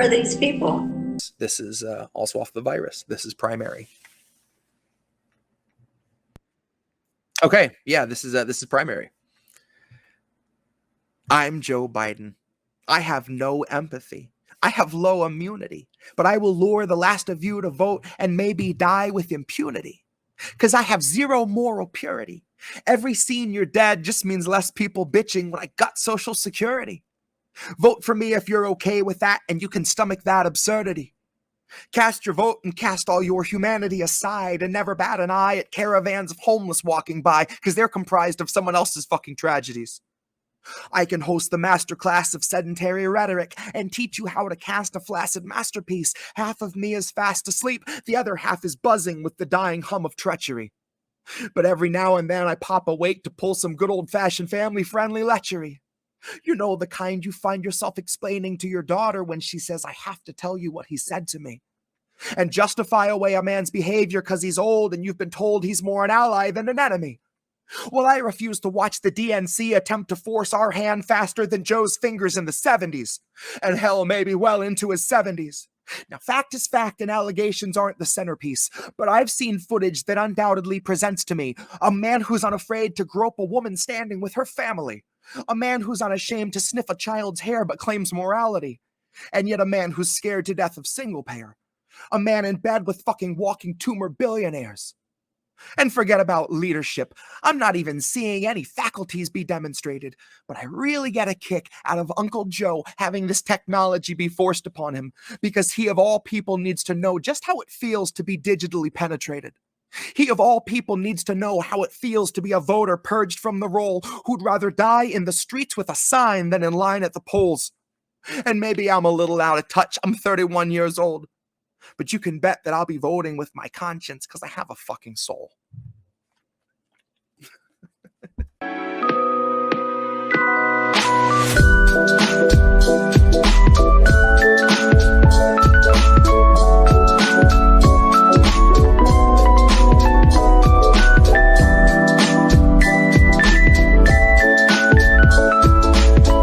are these people? This is also off the virus. This is primary. Okay, yeah, this is primary. I'm Joe Biden. I have no empathy. I have low immunity, but I will lure the last of you to vote and maybe die with impunity. Because I have zero moral purity. Every scene you're dead just means less people bitching when I got Social Security. Vote for me if you're okay with that and you can stomach that absurdity. Cast your vote and cast all your humanity aside and never bat an eye at caravans of homeless walking by because they're comprised of someone else's fucking tragedies. I can host the masterclass of sedentary rhetoric and teach you how to cast a flaccid masterpiece. Half of me is fast asleep, the other half is buzzing with the dying hum of treachery. But every now and then I pop awake to pull some good old-fashioned family-friendly lechery. You know, the kind you find yourself explaining to your daughter when she says, I have to tell you what he said to me. And justify away a man's behavior because he's old and you've been told he's more an ally than an enemy. Well, I refuse to watch the DNC attempt to force our hand faster than Joe's fingers in the 70s. And hell, maybe well into his 70s. Now, fact is fact and allegations aren't the centerpiece, but I've seen footage that undoubtedly presents to me a man who's unafraid to grope a woman standing with her family. A man who's unashamed to sniff a child's hair but claims morality. And yet a man who's scared to death of single payer. A man in bed with fucking walking tumor billionaires. And forget about leadership. I'm not even seeing any faculties be demonstrated, but I really get a kick out of Uncle Joe having this technology be forced upon him because he of all people needs to know just how it feels to be digitally penetrated. He of all people needs to know how it feels to be a voter purged from the roll who'd rather die in the streets with a sign than in line at the polls. And maybe I'm a little out of touch. I'm 31 years old. But you can bet that I'll be voting with my conscience because I have a fucking soul.